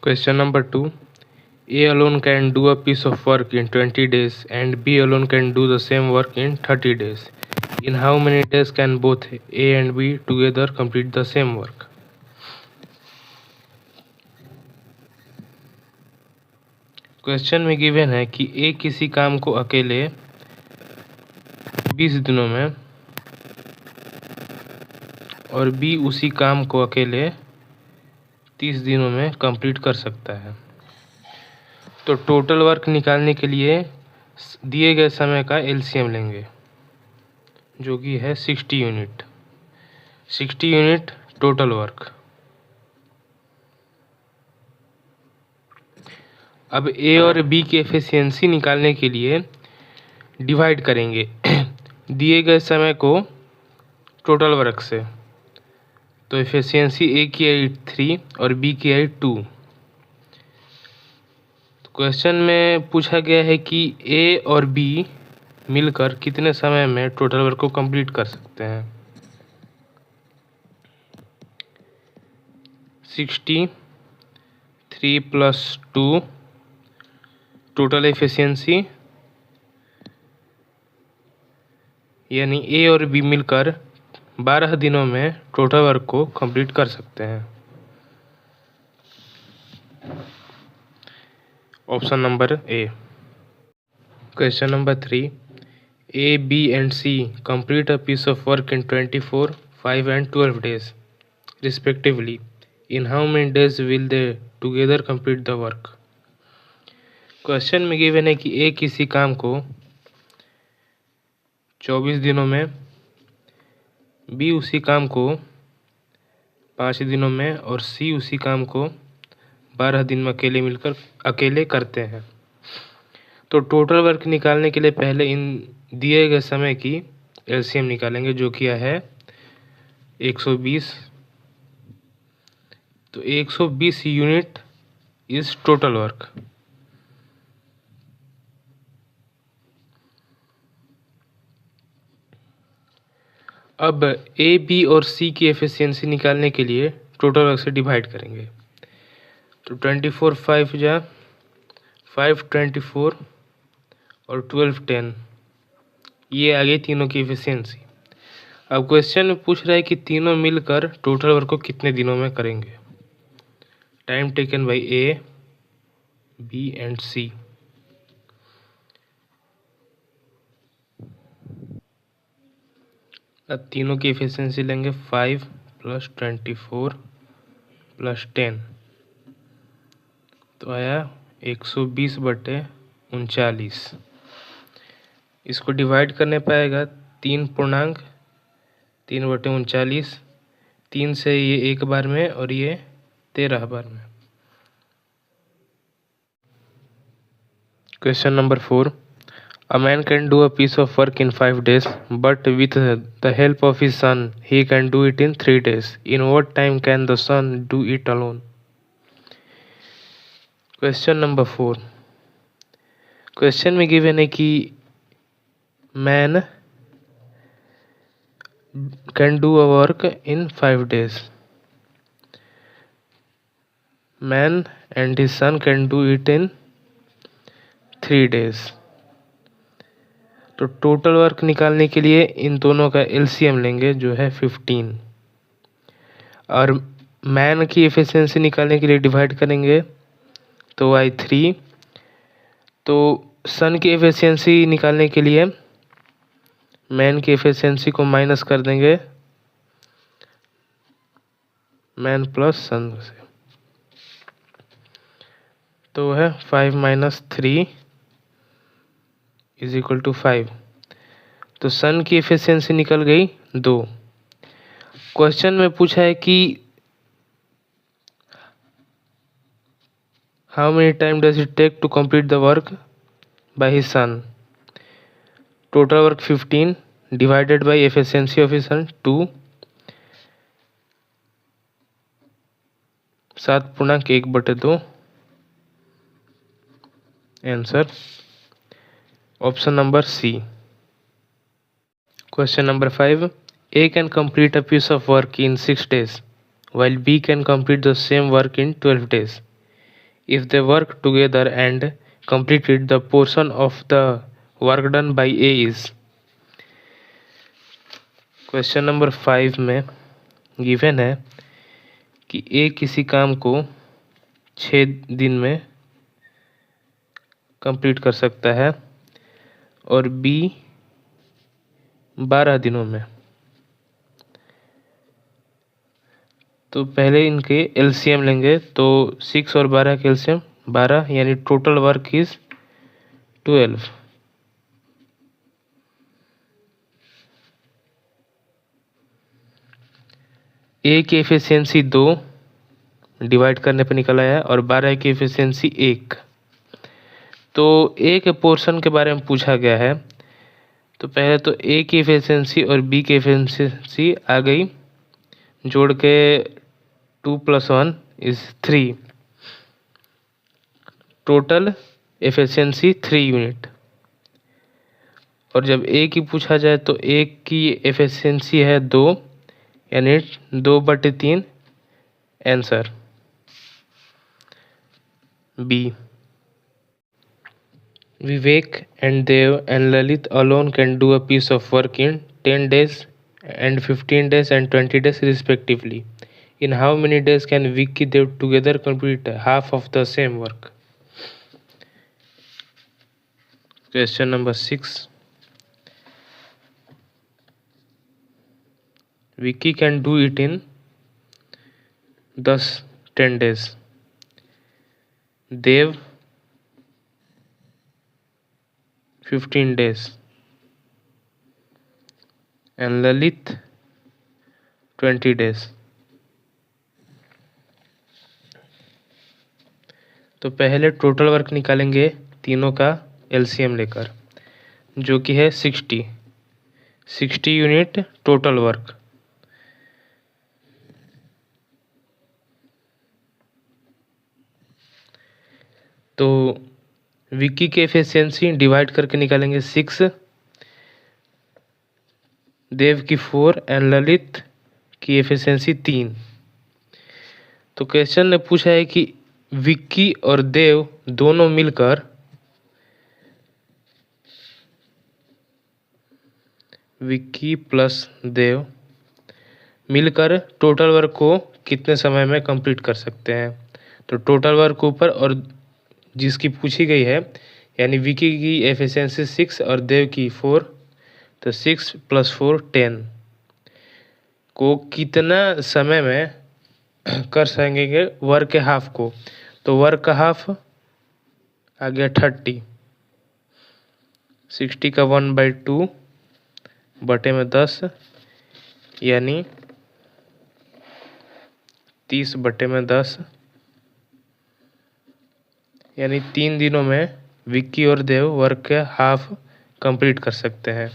Question number 2. A alone can do a piece of work in 20 days and B alone can do the same work in 30 days. In how many days can both A and B together complete the same work? Question में given है कि A किसी काम को अकेले 20 दिनों में और B उसी काम को अकेले 30 दिनों में कंप्लीट कर सकता है। तो टोटल वर्क निकालने के लिए दिए गए समय का एलसीएम लेंगे, जो कि है 60 यूनिट। 60 unit total work. अब ए और बी की एफिशिएंसी निकालने के लिए डिवाइड करेंगे दिए गए समय को टोटल वर्क से। तो एफिशिएंसी ए की आई 3 और बी की आई 2। क्वेश्चन में पूछा गया है कि ए और बी मिलकर कितने समय में टोटल वर्क को कंप्लीट कर सकते हैं। 60 3 + 2 टोटल एफिशिएंसी, यानी ए और बी मिलकर 12 दिनों में टोटल वर्क को कंप्लीट कर सकते हैं। Option number A. Question number 3. A, B and C complete a piece of work in 24, 5 and 12 days respectively. In how many days will they together complete the work? Question में given है कि A किसी काम को 24 दिनों में, B उसी काम को 5 दिनों में और C उसी काम को 12 दिन में अकेले करते हैं। तो टोटल वर्क निकालने के लिए पहले इन दिए गए समय की एलसीएम निकालेंगे, जो किया है 120। तो 120 यूनिट इज टोटल वर्क। अब ए, बी और सी की एफिशिएंसी निकालने के लिए टोटल वर्क से डिवाइड करेंगे। तो 24 5 जा 5 24 और 12 10, ये आ गई तीनों की एफिशिएंसी। अब क्वेश्चन में पूछ रहा है कि तीनों मिलकर टोटल वर्क को कितने दिनों में करेंगे। Time taken by A, B and C. अब तीनों की एफिशिएंसी लेंगे 5 + 24 + 10, तो आया 120/39। इसको डिवाइड करने पाएगा 3.3/39। 3 से ये 1 बार में और ये 13 बार में। Question number 4. A man can do a piece of work in 5 days, but with the help of his son, he can do it in 3 days. In what time can the son do it alone? Question number 4. Question में given है कि man can do a work in 5 days. Man and his son can do it in 3 days. तो total work निकालने के लिए इन दोनों का LCM लेंगे, जो है 15। और मैन की एफिशिएंसी निकालने के लिए डिवाइड करेंगे, तो आई 3। तो सन की एफिशिएंसी निकालने के लिए मैन की एफिशिएंसी को माइनस कर देंगे मैन प्लस सन से, तो है 5 - 3 = 5। तो सन की एफिशिएंसी निकल गई 2। क्वेश्चन में पूछा है कि how many time does it take to complete the work by his son. Total work 15 divided by efficiency of his son 2, 7.1/2। Answer option number C. Question number 5. A can complete a piece of work in 6 days, while B can complete the same work in 12 days. if they work together and completed the portion of the work done by A is। Question number 5 में given है कि A किसी काम को 6 दिन में complete कर सकता है और B 12 दिनों में। तो पहले इनके एलसीएम लेंगे, तो 6 और 12 के एलसीएम 12, यानी टोटल वर्क इज 12। ए की एफिशिएंसी 2 डिवाइड करने पर निकल आया और 12 की एफिशिएंसी 1। तो ए के पोर्शन के बारे में पूछा गया है, तो पहले तो ए की एफिशिएंसी और बी की एफिशिएंसी आ गई, जोड़ के 2 + 1 = 3। Total efficiency 3 unit. और जब ए की पूछा जाए तो ए की एफिशिएंसी है 2, यानी 2/3 answer B. Vivek and Dev and Lalit alone can do a piece of work in 10 days and 15 days and 20 days respectively. In how many days can Vicky Dev together complete half of the same work? Question number 6. Vicky can do it in 10 days. Dev 15 days and Lalit 20 days। तो पहले total work निकालेंगे तीनों का LCM लेकर, जो कि है 60 unit total work. तो विक्की के एफिशिएंसी डिवाइड करके निकालेंगे 6, देव की 4 एंड ललित की एफिशिएंसी 3। तो क्वेश्चन ने पूछा है कि विक्की और देव दोनों मिलकर विक्की प्लस देव मिलकर टोटल वर्क को कितने समय में कंप्लीट कर सकते हैं। तो टोटल वर्क ऊपर और जिसकी पूछी गई है, यानी विकी की एफिशिएंसी 6 और देव की 4, तो 6 + 4 10 को कितना समय में कर सकेंगे वर्क के हाफ को। तो वर्क का हाफ आ गया 30, 60 का 1/2 बटे में 10, यानी 30/10, यानी 3 दिनों में विक्की और देव वर्क के हाफ कंप्लीट कर सकते हैं।